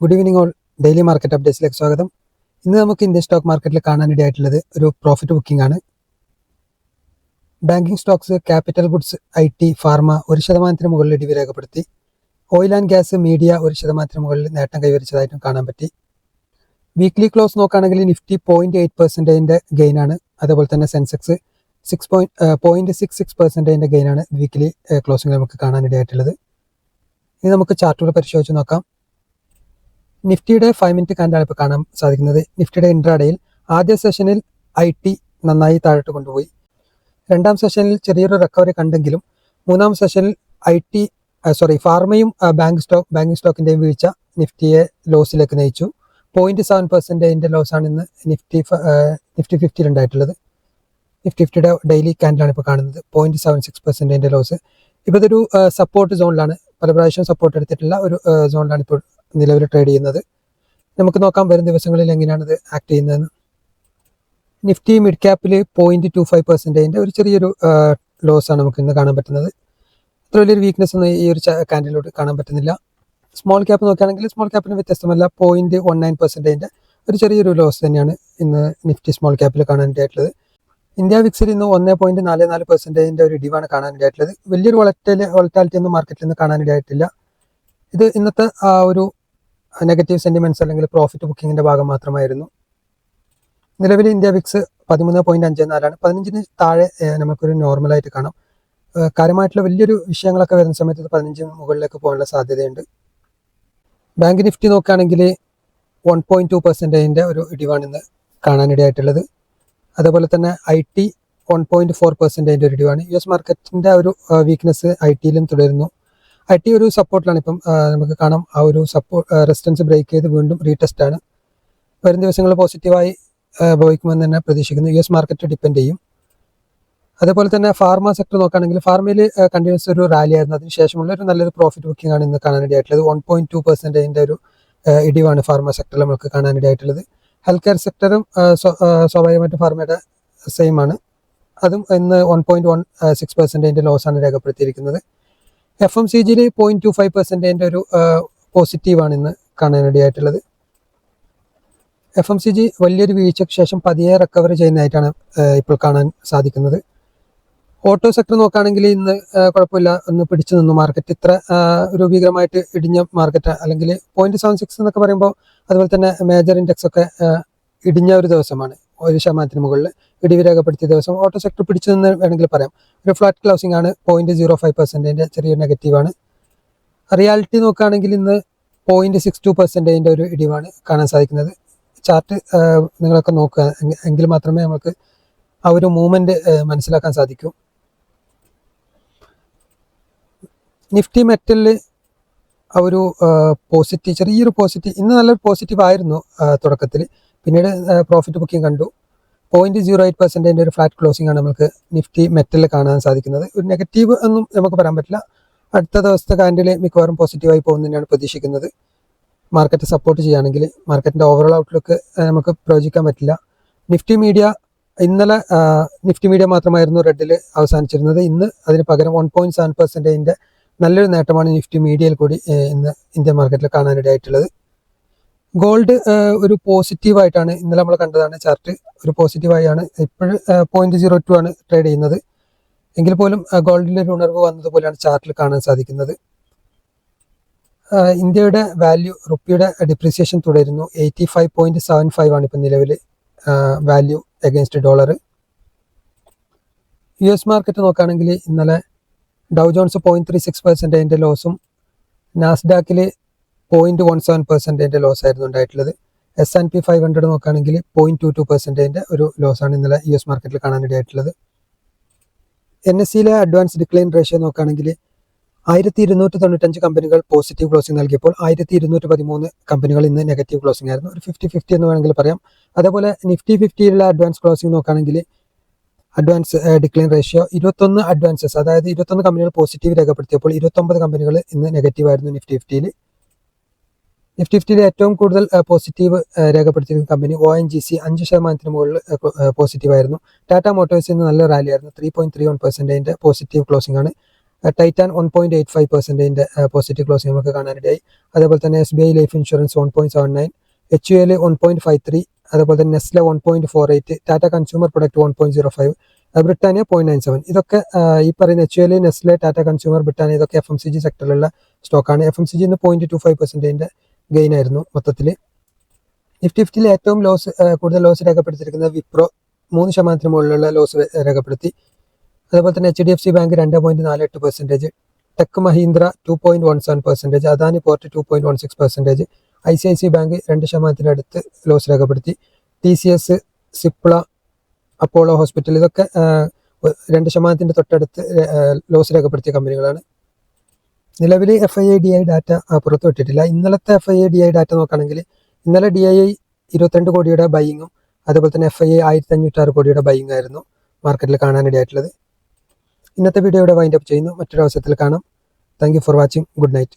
Good evening all. Daily market അപ്ഡേറ്റ്സിലേക്ക് സ്വാഗതം. ഇന്ന് നമുക്ക് ഇന്ത്യൻ സ്റ്റോക്ക് മാർക്കറ്റിൽ കാണാനിടയായിട്ടുള്ളത് ഒരു പ്രോഫിറ്റ് ബുക്കിംഗ് ആണ്. Banking stocks, capital goods, IT, pharma 1% മുകളിൽ ഇടിവ് രേഖപ്പെടുത്തി. ഓയിൽ ആൻഡ് ഗ്യാസ്, മീഡിയ 1% മുകളിൽ നേട്ടം കൈവരിച്ചതായിട്ടും കാണാൻ പറ്റി. വീക്ക്ലി ക്ലോസ് നോക്കുകയാണെങ്കിൽ നിഫ്റ്റി 0.8% ഗെയിനാണ്. അതേപോലെ തന്നെ സെൻസെക്സ് 0.66% ഗെയിനാണ് വീക്ക്ലി ക്ലോസിംഗ് നമുക്ക് കാണാനിടയായിട്ടുള്ളത്. ഇനി നമുക്ക് ചാർട്ടുകൾ പരിശോധിച്ച് നോക്കാം. നിഫ്റ്റിയുടെ 5 മിനിറ്റ് കാൻഡാണ് ഇപ്പോൾ കാണാൻ സാധിക്കുന്നത്. നിഫ്റ്റിയുടെ ഇൻട്രാഡേയിൽ ആദ്യ സെഷനിൽ IT നന്നായി താഴോട്ട് കൊണ്ടുപോയി. രണ്ടാം സെഷനിൽ ചെറിയൊരു റിക്കവറി കണ്ടെങ്കിലും മൂന്നാം സെഷനിൽ ഫാർമയും ബാങ്കിങ് സ്റ്റോക്കിന്റെയും വീഴ്ച നിഫ്റ്റിയെ ലോസിലേക്ക് നയിച്ചു. 0.7% ലോസാണ് ഇന്ന് നിഫ്റ്റി 50 ഉണ്ടായിട്ടുള്ളത്. നിഫ്റ്റി 50യുടെ ഡെയിലി കാൻഡിലാണ് ഇപ്പോൾ കാണുന്നത്. 0.76% ലോസ്. ഇപ്പോൾ ഇതൊരു സപ്പോർട്ട് സോണിലാണ്, പല പ്രാവശ്യം സപ്പോർട്ട് എടുത്തിട്ടുള്ള ഒരു സോണിലാണ് ഇപ്പോൾ നിലവിൽ ട്രേഡ് ചെയ്യുന്നത്. നമുക്ക് നോക്കാം വരും ദിവസങ്ങളിൽ എങ്ങനെയാണ് ഇത് ആക്ട് ചെയ്യുന്നതെന്ന്. നിഫ്റ്റി മിഡ് ക്യാപ്പിൽ 0.25% ഒരു ചെറിയൊരു ലോസാണ് നമുക്ക് ഇന്ന് കാണാൻ പറ്റുന്നത്. അത്ര വലിയൊരു വീക്ക്നെസ് ഒന്നും ഈ ഒരു കാൻഡിലോട്ട് കാണാൻ പറ്റുന്നില്ല. സ്മോൾ ക്യാപ്പ് നോക്കുകയാണെങ്കിൽ സ്മോൾ ക്യാപ്പിന് വ്യത്യസ്തമല്ല, 0.19% ഒരു ചെറിയൊരു ലോസ് തന്നെയാണ് ഇന്ന് നിഫ്റ്റി സ്മോൾ ക്യാപ്പിൽ കാണാനിടയായിട്ടുള്ളത്. ഇന്ത്യ വിക്സിൽ ഇന്ന് 1.44% ഒരു ഇടിവാണ് കാണാനിടയായിട്ടുള്ളത്. വലിയൊരു വോളറ്റാലിറ്റി ഒന്നും മാർക്കറ്റിൽ നിന്ന് കാണാനിടയായിട്ടില്ല. ഇത് ഇന്നത്തെ ഒരു നെഗറ്റീവ് സെന്റിമെന്റ്സ് അല്ലെങ്കിൽ പ്രോഫിറ്റ് ബുക്കിങ്ങിന്റെ ഭാഗം മാത്രമായിരുന്നു. നിലവിൽ ഇന്ത്യ വിക്സ് 13.54 15-ന് താഴെ നമുക്കൊരു നോർമലായിട്ട് കാണാം. കാര്യമായിട്ടുള്ള വലിയൊരു വിഷയങ്ങളൊക്കെ വരുന്ന സമയത്ത് 15 മുകളിലേക്ക് പോകാനുള്ള സാധ്യതയുണ്ട്. ബാങ്ക് നിഫ്റ്റി നോക്കുകയാണെങ്കിൽ 1.2% ഒരു ഇടിവാണ് ഇന്ന് കാണാനിടയായിട്ടുള്ളത്. അതേപോലെ തന്നെ IT 1.4% ഒരു ഇടിവാണ്. US മാർക്കറ്റിന്റെ ഒരു വീക്ക്നെസ് IT-ലും തുടരുന്നു. IT ഒരു സപ്പോർട്ടിലാണ്. ഇപ്പം നമുക്ക് കാണാം ആ ഒരു റെസിസ്റ്റൻസ് ബ്രേക്ക് ചെയ്ത് വീണ്ടും റീടെസ്റ്റ് ആണ്. വരും ദിവസങ്ങൾ പോസിറ്റീവായി ഭവിക്കുമെന്ന് തന്നെ പ്രതീക്ഷിക്കുന്നു. US മാർക്കറ്റ് ഡിപ്പെൻഡ് ചെയ്യും. അതേപോലെ തന്നെ ഫാർമ സെക്ടർ നോക്കുകയാണെങ്കിൽ ഫാർമയിൽ കണ്ടിന്യൂസ് ഒരു റാലി ആയിരുന്നു. അതിനുശേഷമുള്ള ഒരു നല്ലൊരു പ്രോഫിറ്റ് ബുക്കിംഗ് ആണ് ഇന്ന് കാണാനിടയായിട്ടുള്ളത്. 1.2% ഒരു ഇടിവാണ് ഫാർമ സെക്ടറിൽ നമുക്ക് കാണാനിടയായിട്ടുള്ളത്. ഹെൽത്ത് കെയർ സെക്ടറും സ്വാഭാവികമായിട്ടും ഫാർമയുടെ സെയിം ആണ്. അതും ഇന്ന് 1.16% ലോസാണ് രേഖപ്പെടുത്തിയിരിക്കുന്നത്. FMCGയിൽ 0.25% ഒരു പോസിറ്റീവാണ് ഇന്ന് കാണാനിടയായിട്ടുള്ളത്. FMCG വലിയൊരു വീഴ്ചയ്ക്ക് ശേഷം പതിയെ റിക്കവർ ചെയ്യുന്നതായിട്ടാണ് ഇപ്പോൾ കാണാൻ സാധിക്കുന്നത്. ഓട്ടോ സെക്ടർ നോക്കുകയാണെങ്കിൽ ഇന്ന് കുഴപ്പമില്ല, ഒന്ന് പിടിച്ചു നിന്നു മാർക്കറ്റ്. ഇത്ര ഒരു ഭീകരമായിട്ട് ഇടിഞ്ഞ മാർക്കറ്റ് അല്ലെങ്കിൽ 0.76 എന്നൊക്കെ പറയുമ്പോൾ അതുപോലെ തന്നെ മേജർ ഇൻഡെക്സ് ഒക്കെ ഇടിഞ്ഞ ഒരു ദിവസമാണ്. 1% മുകളിൽ ഇടിവ് രേഖപ്പെടുത്തിയ ദിവസം ഓട്ടോ സെക്ടർ പിടിച്ചു നിന്ന് വേണമെങ്കിൽ പറയാം. ഒരു ഫ്ലാറ്റ് ക്ലോസിംഗ് ആണ്. 0.05% ചെറിയൊരു നെഗറ്റീവാണ്. റിയാലിറ്റി നോക്കുകയാണെങ്കിൽ ഇന്ന് 0.62% ഒരു ഇടിവാണ് കാണാൻ സാധിക്കുന്നത്. ചാർട്ട് നിങ്ങളൊക്കെ നോക്കുക, എങ്കിൽ മാത്രമേ നമുക്ക് ആ ഒരു മൂവ്മെന്റ് മനസ്സിലാക്കാൻ സാധിക്കൂ. നിഫ്റ്റി മെറ്റലിൽ ആ ഒരു ചെറിയൊരു പോസിറ്റീവ് ഇന്ന് നല്ലൊരു പോസിറ്റീവ് ആയിരുന്നു തുടക്കത്തിൽ. പിന്നീട് പ്രോഫിറ്റ് ബുക്കിംഗ് കണ്ടു. 0.08% ഒരു ഫ്ലാറ്റ് ക്ലോസിംഗ് ആണ് നമുക്ക് നിഫ്റ്റി മെറ്റലിൽ കാണാൻ സാധിക്കുന്നത്. ഒരു നെഗറ്റീവ് ഒന്നും നമുക്ക് പറയാൻ പറ്റില്ല. അടുത്ത ദിവസത്തെ കാൻഡിൽ മിക്കവാറും പോസിറ്റീവായി പോകുന്നതിനാണ് പ്രതീക്ഷിക്കുന്നത്. മാർക്കറ്റ് സപ്പോർട്ട് ചെയ്യുകയാണെങ്കിൽ മാർക്കറ്റിന്റെ ഓവറോൾ ഔട്ട്ലുക്ക് നമുക്ക് പ്രവചിക്കാൻ പറ്റില്ല. ഇന്നലെ നിഫ്റ്റി മീഡിയ മാത്രമായിരുന്നു റെഡിൽ അവസാനിച്ചിരുന്നത്. ഇന്ന് അതിന് പകരം 1.7% നല്ലൊരു നേട്ടമാണ് നിഫ്റ്റി മീഡിയയിൽ കൂടി ഇന്ന് ഇന്ത്യൻ മാർക്കറ്റിൽ കാണാനിടയായിട്ടുള്ളത്. ഗോൾഡ് ഒരു പോസിറ്റീവായിട്ടാണ് ഇന്നലെ നമ്മൾ കണ്ടതാണ്. ചാർട്ട് ഒരു പോസിറ്റീവായാണ്. ഇപ്പോഴും 0.02 ആണ് ട്രേഡ് ചെയ്യുന്നത്. എങ്കിൽ പോലും ഗോൾഡിന്റെ ഒരു ഉണർവ് വന്നതുപോലെയാണ് ചാർട്ടിൽ കാണാൻ സാധിക്കുന്നത്. ഇന്ത്യയുടെ റുപ്പിയുടെ ഡിപ്രീസിയേഷൻ തുടരുന്നു. 85.75 ആണ് ഇപ്പം നിലവിൽ value against dollar. US market നോക്കുകയാണെങ്കിൽ ഇന്നലെ ഡൗ ജോൺസ് 0.36% ലോസും നാസ്ഡാക്കിൽ 0.17% ലോസ് ആയിരുന്നു ഉണ്ടായിട്ടുള്ളത്. S&P 500 നോക്കുകയാണെങ്കിൽ 0.22% ഒരു ലോസാണ് ഇന്നലെ US മാർക്കറ്റിൽ കാണാനിടയായിട്ടുള്ളത്. NSEയിലെ അഡ്വാൻസ് ഡിക്ലൈൻ റേഷ്യോ നോക്കുകയാണെങ്കിൽ 1295 കമ്പനികൾ പോസിറ്റീവ് ക്ലോസിംഗ് നൽകിയപ്പോൾ 1213 കമ്പനികൾ ഇന്ന് നെഗറ്റീവ് ക്ലോസിംഗ് ആയിരുന്നു. ഒരു 50-50 എന്ന് വേണമെങ്കിൽ പറയാം. അതേപോലെ നിഫ്റ്റി 50യിലുള്ള അഡ്വാൻസ് ക്ലോസിംഗ് നോക്കുകയാണെങ്കിൽ അഡ്വാൻസ് ഡിക്ലൈൻ റേഷ്യോ 21 അഡ്വാൻസസ്, അതായത് 21 കമ്പനികൾ പോസിറ്റീവ് രേഖപ്പെടുത്തിയപ്പോൾ 29 കമ്പനികൾ ഇന്ന് നെഗറ്റീവ് ആയിരുന്നു നിഫ്റ്റി 50യിൽ. നിഫ്റ്റി 50യിൽ ഏറ്റവും കൂടുതൽ പോസിറ്റീവ് രേഖപ്പെടുത്തിയിരുന്ന കമ്പനി ONGC 5% മുകളിൽ പോസിറ്റീവ് ആയിരുന്നു. ടാറ്റ മോട്ടോഴ്സ് ഇന്ന് നല്ല റാലി ആയിരുന്നു. 3.31% പോസിറ്റീവ് ക്ലോസിംഗ് ആണ്. ടൈറ്റാൻ 1.85%ൻ്റെ പോസിറ്റീവ് ക്ലോസിംഗ് നമുക്ക് കാണാനിടയായി. അതേപോലെ തന്നെ SBI ലൈഫ് ഇൻഷുറൻസ് 1.79, HUL 1.53, അതേപോലെ തന്നെ Nestle 1.48, Tata consumer product 1.05, Britannia 0.97. ഇതൊക്കെ ഈ പറയുന്ന HUL, Nestle, Tata consumer, Britannia ഇതൊക്കെ FMCG സെക്ടറിലുള്ള സ്റ്റോക്കാണ്. FMCG 0.25%ൻ്റെ ഗെയിൻ ആയിരുന്നു മൊത്തത്തിൽ. നിഫ്റ്റി 50-ൽ ഏറ്റവും കൂടുതൽ ലോസ് രേഖപ്പെടുത്തിയിരിക്കുന്നത് വിപ്രോ 3% മുകളിലുള്ള ലോസ് രേഖപ്പെടുത്തി. അതേപോലെ തന്നെ HDFC bank 2.48%, tech Mahindra 2.17%, Adani port 2.16%, ICICI bank 2% അടുത്ത് ലോസ് രേഖപ്പെടുത്തി. TCS, സിപ്ല, അപ്പോളോ ഹോസ്പിറ്റൽ ഇതൊക്കെ 2% തൊട്ടടുത്ത് ലോസ് രേഖപ്പെടുത്തിയ കമ്പനികളാണ്. നിലവിൽ FII-DI ഡാറ്റ പുറത്തുവിട്ടിട്ടില്ല. ഇന്നലത്തെ FII-DI ഡാറ്റ നോക്കുകയാണെങ്കിൽ ഇന്നലെ DII 22 കോടിയുടെ ബൈയിങ്ങും അതുപോലെ തന്നെ FII 1506 കോടിയുടെ ബൈയിങ് ആയിരുന്നു മാർക്കറ്റിൽ കാണാനിടയായിട്ടുള്ളത്. ഇന്നത്തെ വീഡിയോ ഇവിടെ വൈൻഡ് അപ്പ് ചെയ്യുന്നു. മറ്റൊരു അവസരത്തിൽ കാണാം. Thank you for watching. Good night.